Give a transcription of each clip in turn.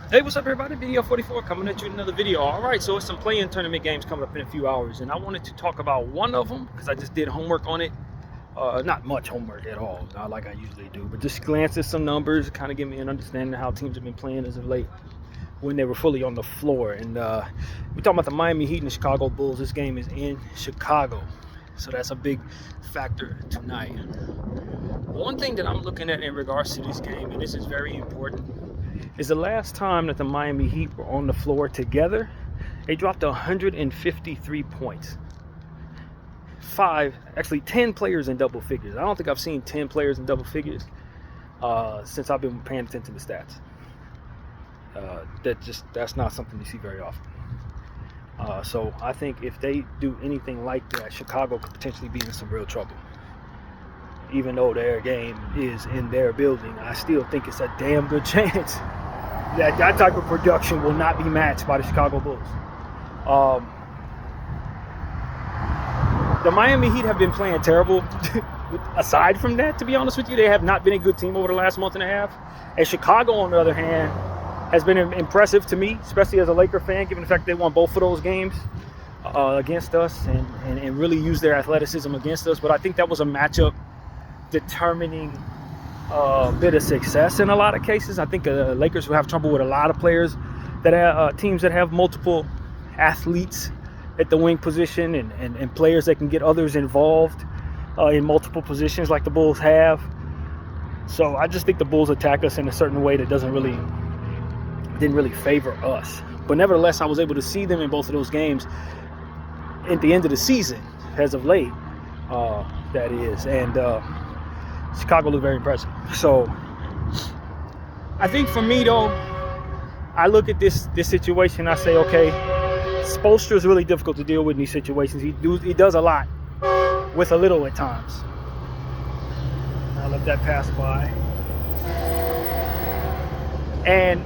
Hey, what's up, everybody? Video 44 coming at you with another video. All right, so it's some play-in tournament games coming up in a few hours, and I wanted to talk about one of them because I just did homework on it. Not much homework at all, not like I usually do, but just glance at some numbers, kind of give me an understanding of how teams have been playing as of late when they were fully on the floor. And we're talking about the Miami Heat and the Chicago Bulls. This game is in Chicago, so that's a big factor tonight. One thing that I'm looking at in regards to this game, and this is very important, is the last time that the Miami Heat were on the floor together, they dropped 153 points. 10 players in double figures. I don't think I've seen 10 players in double figures since I've been paying attention to stats. That's not something you see very often. So I think if they do anything like that, Chicago could potentially be in some real trouble. Even though their game is in their building, I still think it's a damn good chance that type of production will not be matched by the Chicago Bulls. The Miami Heat have been playing terrible. Aside from that, to be honest with you, they have not been a good team over the last month and a half. And Chicago, on the other hand, has been impressive to me, especially as a Laker fan, given the fact they won both of those games against us and really used their athleticism against us. But I think that was a matchup determining bit of success in a lot of cases. I think the Lakers will have trouble with a lot of players that have teams that have multiple athletes at the wing position and players that can get others involved in multiple positions like the Bulls have. So I just think the Bulls attack us in a certain way that didn't really favor us. But nevertheless, I was able to see them in both of those games at the end of the season, as of late, that is. And Chicago looked very impressive. So I think for me, though, I look at this situation, I say, okay, Spoelstra is really difficult to deal with in these situations. He does a lot with a little at times. I'll let that pass by. And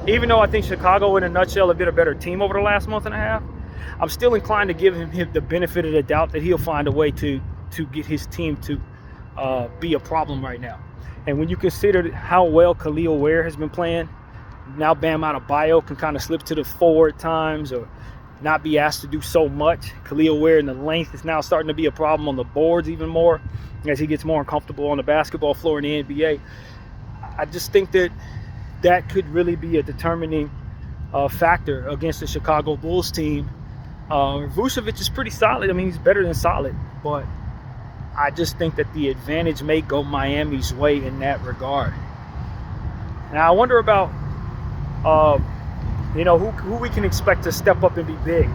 even though I think Chicago, in a nutshell, have been a better team over the last month and a half, I'm still inclined to give him the benefit of the doubt that he'll find a way to get his team to be a problem right now. And when you consider how well Kel'el Ware has been playing, now Bam Adebayo can kind of slip to the forward times or not be asked to do so much. Kel'el Ware in the length is now starting to be a problem on the boards even more as he gets more uncomfortable on the basketball floor in the NBA. I just think that could really be a determining factor against the Chicago Bulls team. Vucevic is pretty solid. I mean, he's better than solid, but I just think that the advantage may go Miami's way in that regard. Now, I wonder about, who we can expect to step up and be big.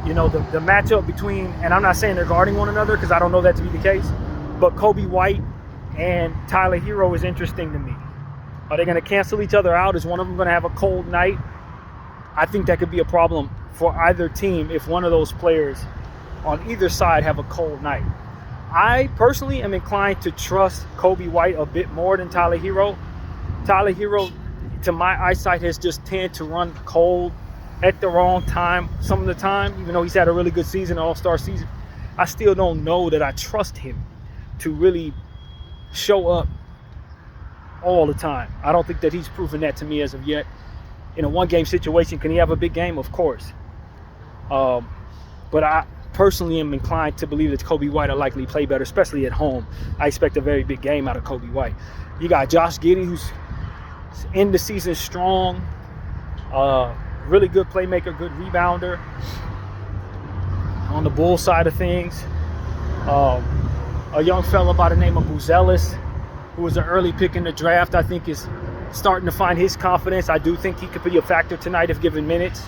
You know, the matchup between, and I'm not saying they're guarding one another because I don't know that to be the case, but Coby White and Tyler Herro is interesting to me. Are they going to cancel each other out? Is one of them going to have a cold night? I think that could be a problem for either team if one of those players on either side have a cold night. I personally am inclined to trust Coby White a bit more than Tyler Herro. Tyler Herro, to my eyesight, has just tended to run cold at the wrong time some of the time. Even though he's had a really good season, all-star season, I still don't know that I trust him to really show up all the time. I don't think that he's proven that to me as of yet. In a one-game situation, can he have a big game? Of course. But I personally am inclined to believe that Coby White will likely play better, especially at home. I expect a very big game out of Coby White. You got Josh Giddey, who's in the season strong, really good playmaker, good rebounder. On the Bulls side of things, a young fella by the name of Buzelis, who was an early pick in the draft, I think is starting to find his confidence. I do think he could be a factor tonight if given minutes.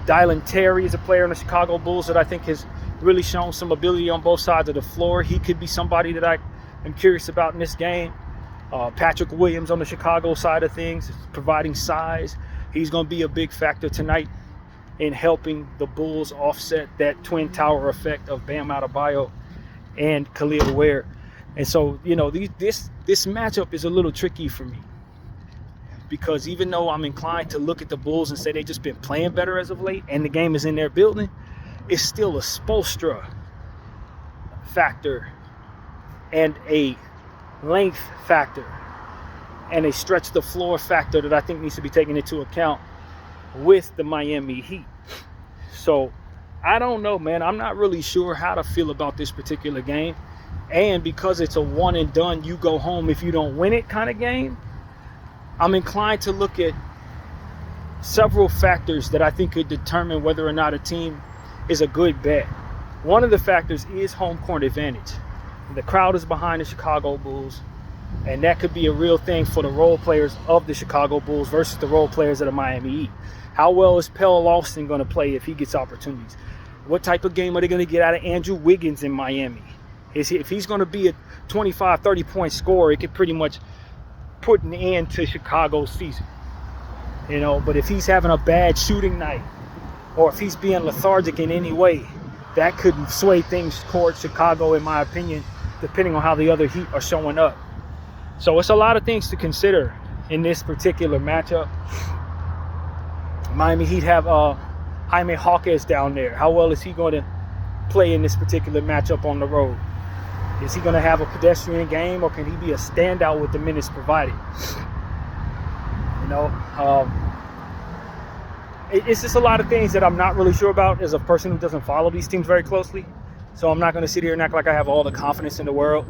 Dylan Terry is a player in the Chicago Bulls that I think has really shown some ability on both sides of the floor. He could be somebody that I am curious about in this game. Patrick Williams on the Chicago side of things is providing size. He's going to be a big factor tonight in helping the Bulls offset that twin tower effect of Bam Adebayo and Kel'el Ware. And so, this matchup is a little tricky for me, because even though I'm inclined to look at the Bulls and say they've just been playing better as of late and the game is in their building, it's still a Spoelstra factor and a length factor and a stretch the floor factor that I think needs to be taken into account with the Miami Heat. So I don't know, man. I'm not really sure how to feel about this particular game. And because it's a one and done, you go home if you don't win it kind of game, I'm inclined to look at several factors that I think could determine whether or not a team is a good bet. One of the factors is home court advantage. The crowd is behind the Chicago Bulls, and that could be a real thing for the role players of the Chicago Bulls versus the role players of the Miami Heat. How well is Pelle Larsson going to play if he gets opportunities? What type of game are they going to get out of Andrew Wiggins in Miami? If he's going to be a 25, 30-point scorer, it could pretty much put an end to Chicago's season. But if he's having a bad shooting night, or if he's being lethargic in any way, that could sway things towards Chicago, in my opinion, depending on how the other Heat are showing up. So it's a lot of things to consider in this particular matchup. Miami Heat have Jaime Jaquez down there. How well is he going to play in this particular matchup on the road? Is he going to have a pedestrian game, or can he be a standout with the minutes provided? It's just a lot of things that I'm not really sure about as a person who doesn't follow these teams very closely. So I'm not going to sit here and act like I have all the confidence in the world.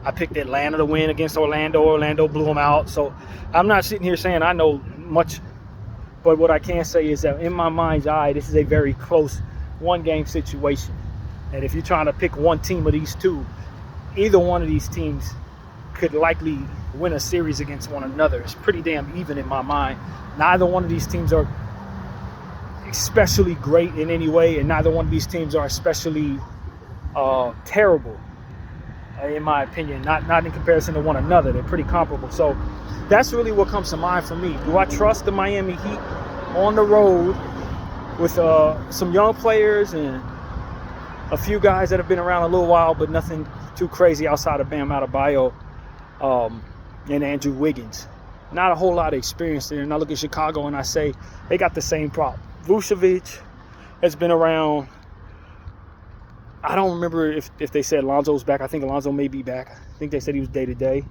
I picked Atlanta to win against Orlando. Orlando blew them out. So I'm not sitting here saying I know much. But what I can say is that in my mind's eye, this is a very close one-game situation. And if you're trying to pick one team of these two, either one of these teams could likely win a series against one another. It's pretty damn even in my mind. Neither one of these teams are especially great in any way, and neither one of these teams are especially terrible, in my opinion. Not in comparison to one another. They're pretty comparable. So that's really what comes to mind for me. Do I trust the Miami Heat on the road with some young players and a few guys that have been around a little while, but nothing too crazy outside of Bam Adebayo and Andrew Wiggins? Not a whole lot of experience there. And I look at Chicago and I say they got the same problem. Vucevic has been around. I don't remember if they said Lonzo's back. I think Lonzo may be back. I think they said he was day-to-day.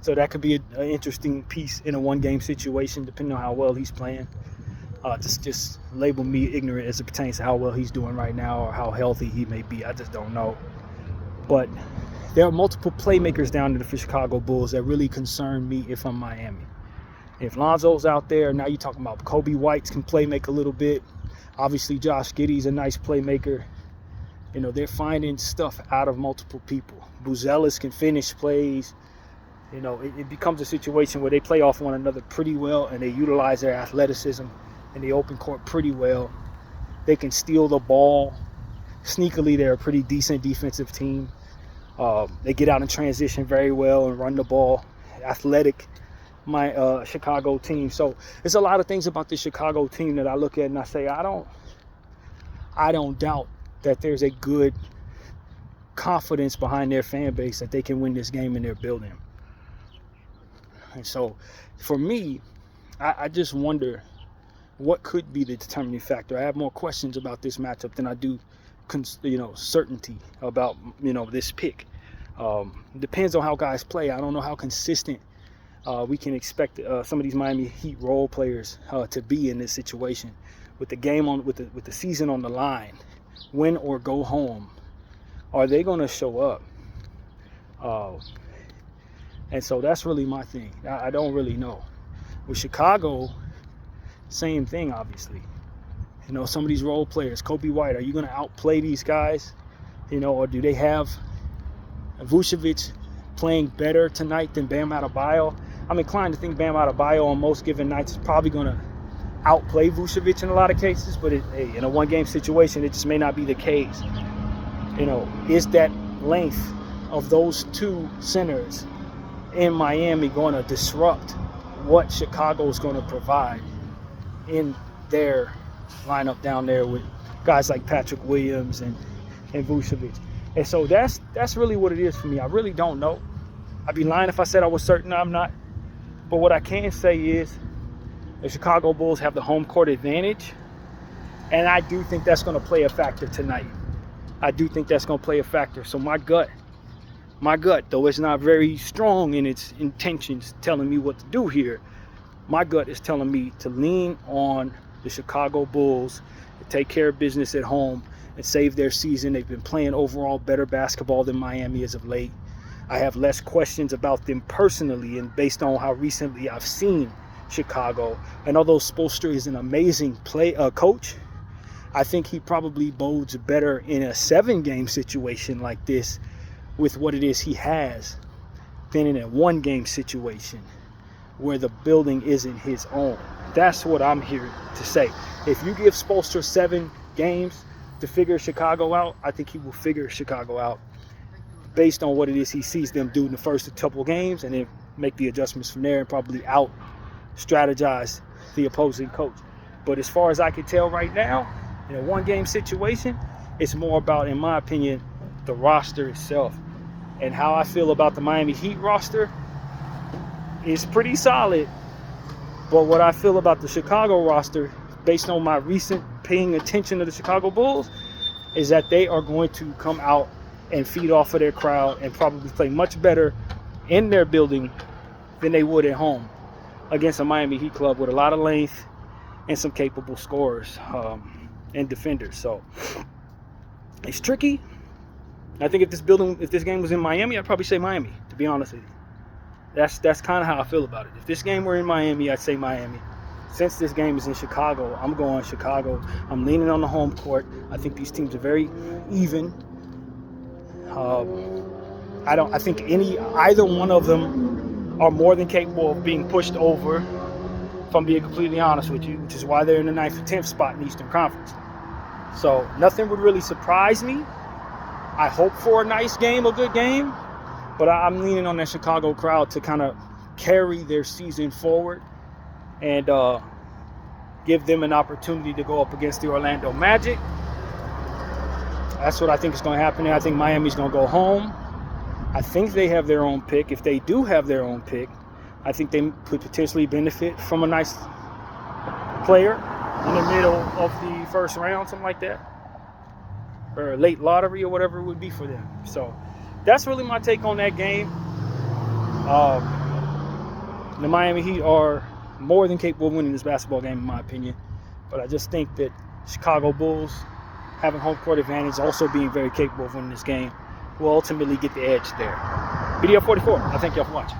So that could be an interesting piece in a one-game situation, depending on how well he's playing. Just label me ignorant as it pertains to how well he's doing right now or how healthy he may be. I just don't know. But there are multiple playmakers down there for Chicago Bulls that really concern me if I'm Miami. If Lonzo's out there, now you're talking about Kobe White can play make a little bit. Obviously, Josh Giddey's a nice playmaker. They're finding stuff out of multiple people. Buzelis can finish plays. It becomes a situation where they play off one another pretty well, and they utilize their athleticism in the open court pretty well. They can steal the ball. Sneakily, they're a pretty decent defensive team. They get out in transition very well and run the ball. Athletic, my Chicago team. So there's a lot of things about the Chicago team that I look at and I say, I don't doubt that there's a good confidence behind their fan base that they can win this game in their building. And so for me, I just wonder what could be the determining factor. I have more questions about this matchup than I do certainty about this pick. Depends on how guys play. I don't know how consistent we can expect some of these Miami Heat role players to be in this situation with the game on, with the season on the line. Win or go home. Are they going to show up? And so that's really my thing. I don't really know. With Chicago, same thing, obviously. Some of these role players, Kobe White, are you going to outplay these guys? Or do they have Vucevic playing better tonight than Bam Adebayo? I'm inclined to think Bam Adebayo on most given nights is probably going to outplay Vucevic in a lot of cases, but in a one-game situation, it just may not be the case. Is that length of those two centers in Miami going to disrupt what Chicago is going to provide in their lineup down there with guys like Patrick Williams and Vucevic? And so that's really what it is for me. I really don't know. I'd be lying if I said I was certain. I'm not. But what I can say is the Chicago Bulls have the home court advantage, and I do think that's going to play a factor tonight. I do think that's going to play a factor. So my gut My gut, though it's not very strong in its intentions telling me what to do here, my gut is telling me to lean on the Chicago Bulls, to take care of business at home and save their season. They've been playing overall better basketball than Miami as of late. I have less questions about them personally, and based on how recently I've seen Chicago, and although Spoelstra is an amazing coach, I think he probably bodes better in a 7-game situation like this with what it is he has than in a 1-game situation where the building isn't his own. That's what I'm here to say. If you give Spoelstra 7 games to figure Chicago out, I think he will figure Chicago out based on what it is he sees them do in the first couple games, and then make the adjustments from there and probably out strategize the opposing coach. But as far as I can tell right now, in a 1-game situation, it's more about, in my opinion, the roster itself. And how I feel about the Miami Heat roster is pretty solid. But what I feel about the Chicago roster, based on my recent paying attention to the Chicago Bulls, is that they are going to come out and feed off of their crowd and probably play much better in their building than they would at home against a Miami Heat club with a lot of length and some capable scorers and defenders. So it's tricky. I think if this game was in Miami, I'd probably say Miami, to be honest with you. That's kind of how I feel about it. If this game were in Miami, I'd say Miami. Since this game is in Chicago, I'm going Chicago. I'm leaning on the home court. I think these teams are very even. I think either one of them are more than capable of being pushed over, if I'm being completely honest with you, which is why they're in the 9th or 10th spot in the Eastern Conference. So nothing would really surprise me. I hope for a nice game, a good game, but I'm leaning on that Chicago crowd to kind of carry their season forward and give them an opportunity to go up against the Orlando Magic. That's what I think is going to happen. I think Miami's going to go home. I think they have their own pick. If they do have their own pick, I think they could potentially benefit from a nice player in the middle of the first round, something like that, or a late lottery or whatever it would be for them. So that's really my take on that game. The Miami Heat are more than capable of winning this basketball game, in my opinion. But I just think that Chicago Bulls, having home court advantage, also being very capable of winning this game, will ultimately get the edge there. BDF 44, I thank y'all for watching.